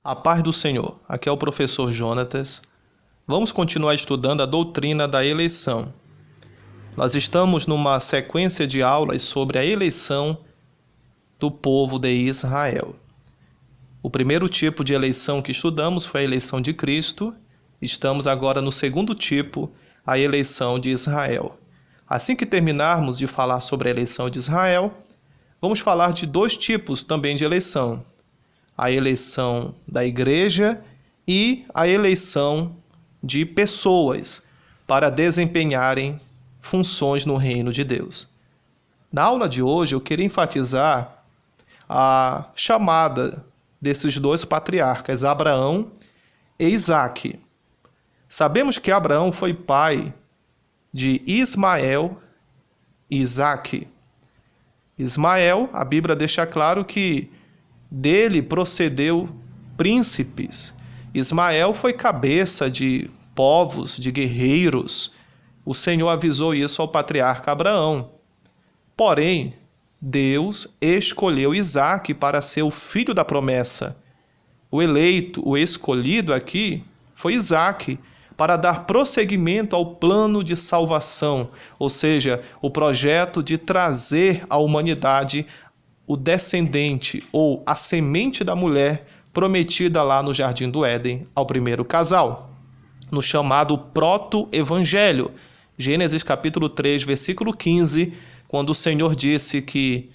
A paz do Senhor. Aqui é o professor Jonatas. Vamos continuar estudando a doutrina da eleição. Nós estamos numa sequência de aulas sobre a eleição do povo de Israel. O primeiro tipo de eleição que estudamos foi a eleição de Cristo. Estamos agora no segundo tipo, a eleição de Israel. Assim que terminarmos de falar sobre a eleição de Israel, vamos falar de dois tipos também de eleição. A eleição da igreja e a eleição de pessoas para desempenharem funções no reino de Deus. Na aula de hoje eu queria enfatizar a chamada desses dois patriarcas, Abraão e Isaque. Sabemos que Abraão foi pai de Ismael e Isaque. Ismael, a Bíblia deixa claro que dele procedeu príncipes. Ismael foi cabeça de povos, de guerreiros. O Senhor avisou isso ao patriarca Abraão. Porém, Deus escolheu Isaque para ser o filho da promessa. O eleito, o escolhido aqui foi Isaque, para dar prosseguimento ao plano de salvação, ou seja, o projeto de trazer à humanidade o descendente ou a semente da mulher prometida lá no Jardim do Éden ao primeiro casal, no chamado proto-evangelho. Gênesis capítulo 3, versículo 15, quando o Senhor disse que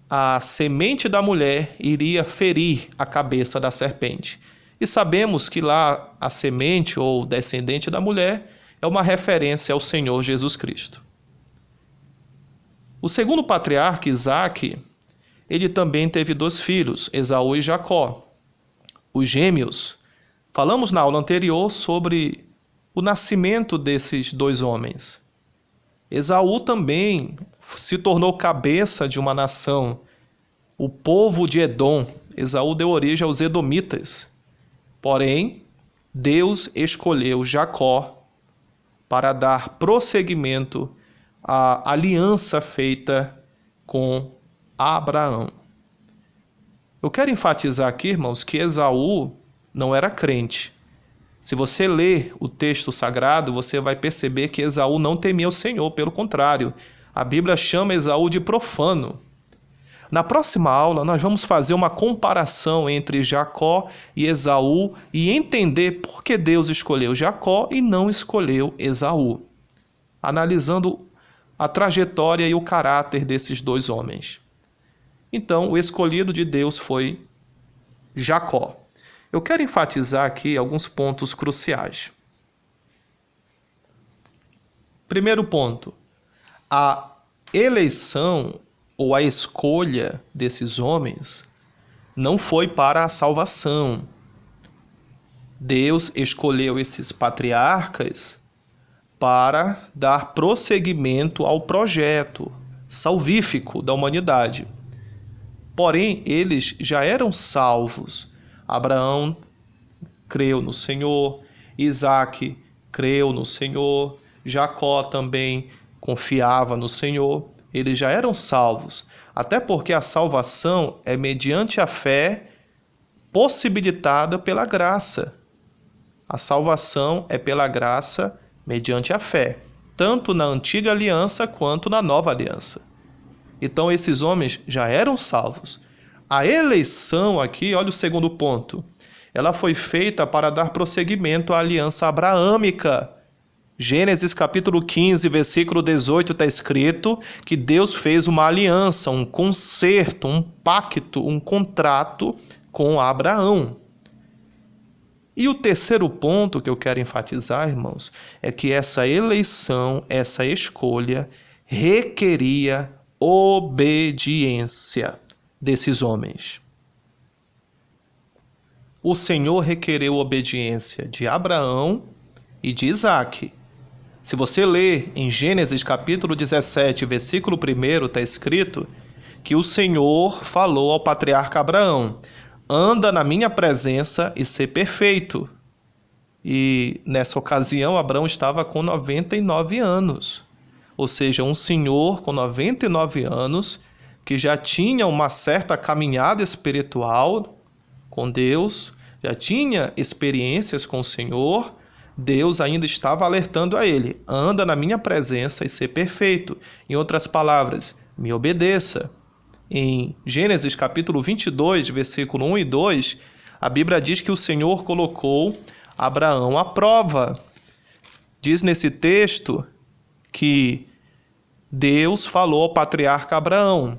a semente da mulher iria ferir a cabeça da serpente. E sabemos que lá a semente ou descendente da mulher é uma referência ao Senhor Jesus Cristo. O segundo patriarca, Isaque, ele também teve dois filhos, Esaú e Jacó, os gêmeos. Falamos na aula anterior sobre o nascimento desses dois homens. Esaú também se tornou cabeça de uma nação, o povo de Edom. Esaú deu origem aos edomitas. Porém, Deus escolheu Jacó para dar prosseguimento à aliança feita com Abraão. Eu quero enfatizar aqui, irmãos, que Esaú não era crente. Se você ler o texto sagrado, você vai perceber que Esaú não temia o Senhor, pelo contrário, a Bíblia chama Esaú de profano. Na próxima aula, nós vamos fazer uma comparação entre Jacó e Esaú e entender por que Deus escolheu Jacó e não escolheu Esaú, analisando a trajetória e o caráter desses dois homens. Então, o escolhido de Deus foi Jacó. Eu quero enfatizar aqui alguns pontos cruciais. Primeiro ponto, a eleição ou a escolha desses homens não foi para a salvação. Deus escolheu esses patriarcas para dar prosseguimento ao projeto salvífico da humanidade. Porém, eles já eram salvos. Abraão creu no Senhor, Isaque creu no Senhor, Jacó também confiava no Senhor. Eles já eram salvos, até porque a salvação é mediante a fé possibilitada pela graça. A salvação é pela graça mediante a fé, tanto na antiga aliança quanto na nova aliança. Então esses homens já eram salvos. A eleição aqui, olha o segundo ponto, ela foi feita para dar prosseguimento à aliança abraâmica. Gênesis capítulo 15, versículo 18, está escrito que Deus fez uma aliança, um concerto, um pacto, um contrato com Abraão. E o terceiro ponto que eu quero enfatizar, irmãos, é que essa eleição, essa escolha, requeria obediência desses homens. O Senhor requereu obediência de Abraão e de Isaque. Se você ler em Gênesis capítulo 17, versículo 1, está escrito que o Senhor falou ao patriarca Abraão: anda na minha presença e ser perfeito. E nessa ocasião Abraão estava com 99 anos. Ou seja, um senhor com 99 anos que já tinha uma certa caminhada espiritual com Deus, já tinha experiências com o Senhor, Deus ainda estava alertando a ele: anda na minha presença e ser perfeito. Em outras palavras, me obedeça. Em Gênesis capítulo 22, versículo 1 e 2, a Bíblia diz que o Senhor colocou Abraão à prova. Diz nesse texto que Deus falou ao patriarca Abraão.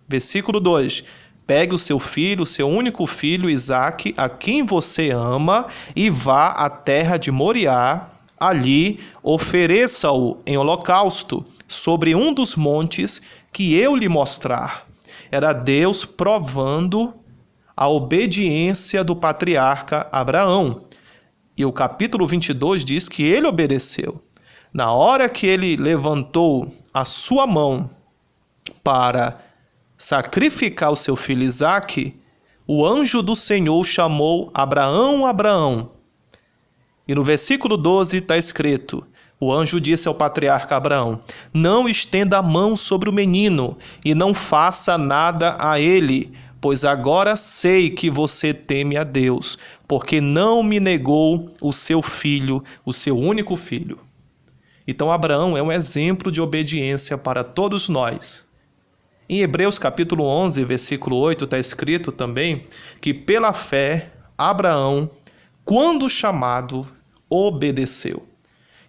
Versículo 2: pegue o seu filho, o seu único filho, Isaque, a quem você ama, e vá à terra de Moriá. Ali ofereça-o em holocausto sobre um dos montes que eu lhe mostrar. Era Deus provando a obediência do patriarca Abraão. E o capítulo 22 diz que ele obedeceu. Na hora que ele levantou a sua mão para sacrificar o seu filho Isaque, o anjo do Senhor chamou Abraão, Abraão. E no versículo 12 está escrito: o anjo disse ao patriarca Abraão: não estenda a mão sobre o menino e não faça nada a ele, pois agora sei que você teme a Deus, porque não me negou o seu filho, o seu único filho. Então Abraão é um exemplo de obediência para todos nós. Em Hebreus capítulo 11, versículo 8, está escrito também que pela fé Abraão, quando chamado, obedeceu.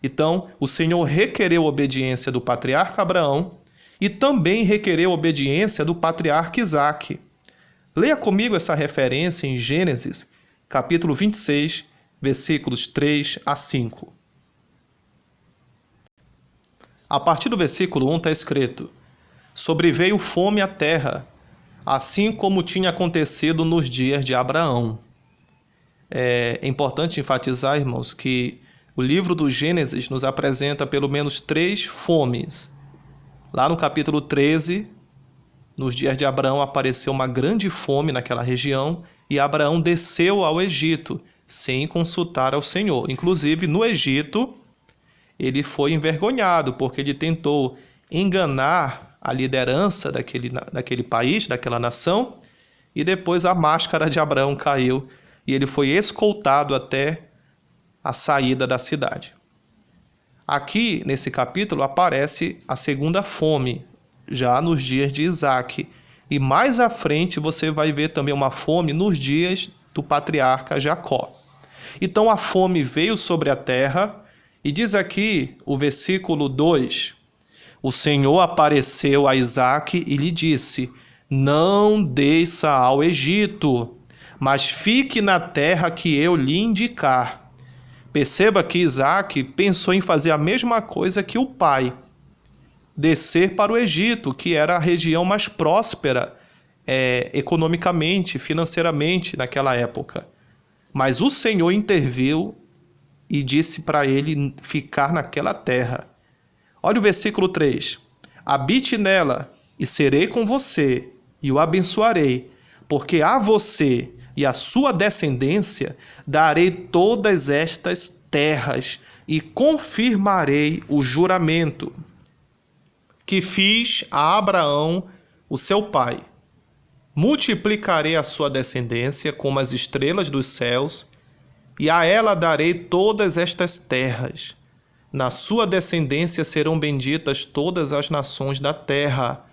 Então, o Senhor requereu a obediência do patriarca Abraão e também requereu a obediência do patriarca Isaque. Leia comigo essa referência em Gênesis, capítulo 26, versículos 3 a 5. A partir do versículo 1 está escrito: sobreveio fome à terra, assim como tinha acontecido nos dias de Abraão. É importante enfatizar, irmãos, que o livro do Gênesis nos apresenta pelo menos 3 fomes. Lá no capítulo 13, nos dias de Abraão, apareceu uma grande fome naquela região e Abraão desceu ao Egito sem consultar ao Senhor. Inclusive, no Egito, ele foi envergonhado porque ele tentou enganar a liderança daquele país, daquela nação, e depois a máscara de Abraão caiu e ele foi escoltado até a saída da cidade. Aqui, nesse capítulo, aparece a segunda fome, já nos dias de Isaque. E mais à frente você vai ver também uma fome nos dias do patriarca Jacó. Então a fome veio sobre a terra, e diz aqui o versículo 2: o Senhor apareceu a Isaque e lhe disse: não desça ao Egito, mas fique na terra que eu lhe indicar. Perceba que Isaque pensou em fazer a mesma coisa que o pai, descer para o Egito, que era a região mais próspera economicamente, financeiramente naquela época. Mas o Senhor interviu e disse para ele ficar naquela terra. Olha o versículo 3. Habite nela e serei com você e o abençoarei, porque a você e a sua descendência darei todas estas terras e confirmarei o juramento que fiz a Abraão, o seu pai. Multiplicarei a sua descendência como as estrelas dos céus, e a ela darei todas estas terras. Na sua descendência serão benditas todas as nações da terra,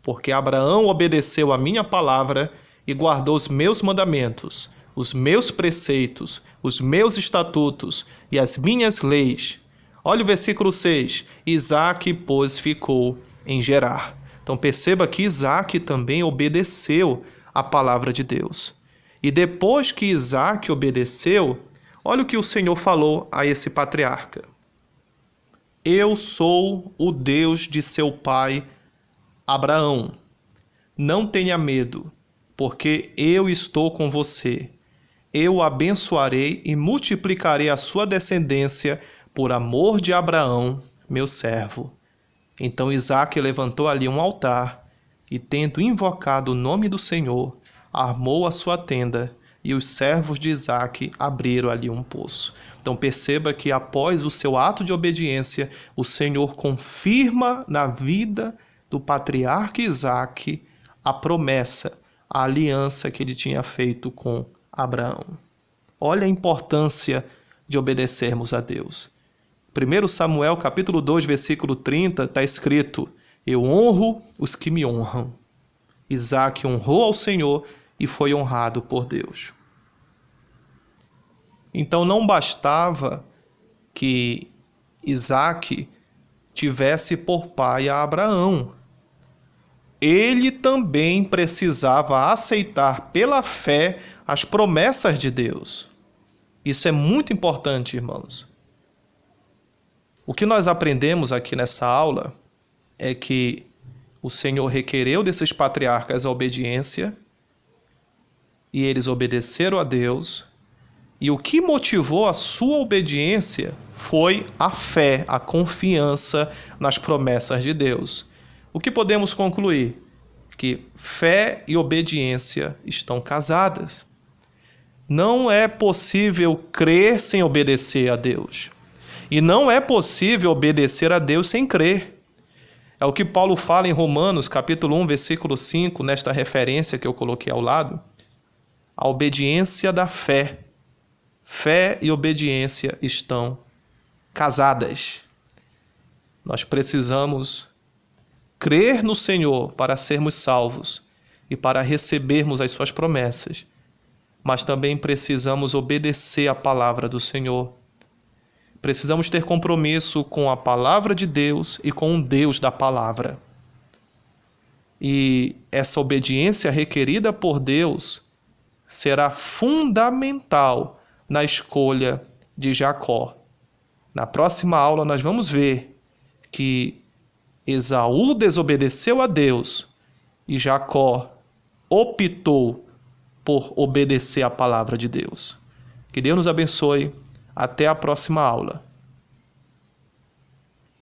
porque Abraão obedeceu a minha palavra e guardou os meus mandamentos, os meus preceitos, os meus estatutos e as minhas leis. Olha o versículo 6. Isaque, pois, ficou em Gerar. Então perceba que Isaque também obedeceu a palavra de Deus. E depois que Isaque obedeceu, olha o que o Senhor falou a esse patriarca: eu sou o Deus de seu pai Abraão. Não tenha medo, porque eu estou com você. Eu o abençoarei e multiplicarei a sua descendência por amor de Abraão, meu servo. Então Isaque levantou ali um altar e, tendo invocado o nome do Senhor, armou a sua tenda e os servos de Isaque abriram ali um poço. Então perceba que após o seu ato de obediência, o Senhor confirma na vida do patriarca Isaque a promessa, a aliança que ele tinha feito com Abraão. Olha a importância de obedecermos a Deus. 1 Samuel capítulo 2, versículo 30, está escrito: eu honro os que me honram. Isaque honrou ao Senhor e foi honrado por Deus. Então não bastava que Isaque tivesse por pai a Abraão. Ele também precisava aceitar pela fé as promessas de Deus. Isso é muito importante, irmãos. O que nós aprendemos aqui nessa aula é que o Senhor requereu desses patriarcas a obediência e eles obedeceram a Deus. E o que motivou a sua obediência foi a fé, a confiança nas promessas de Deus. O que podemos concluir? Que fé e obediência estão casadas. Não é possível crer sem obedecer a Deus. E não é possível obedecer a Deus sem crer. É o que Paulo fala em Romanos, capítulo 1, versículo 5, nesta referência que eu coloquei ao lado. A obediência da fé. Fé e obediência estão casadas. Nós precisamos crer no Senhor para sermos salvos e para recebermos as suas promessas. Mas também precisamos obedecer à palavra do Senhor. Precisamos ter compromisso com a palavra de Deus e com o Deus da palavra. E essa obediência requerida por Deus será fundamental na escolha de Jacó. Na próxima aula nós vamos ver que Esaú desobedeceu a Deus e Jacó optou por obedecer à palavra de Deus. Que Deus nos abençoe. Até a próxima aula.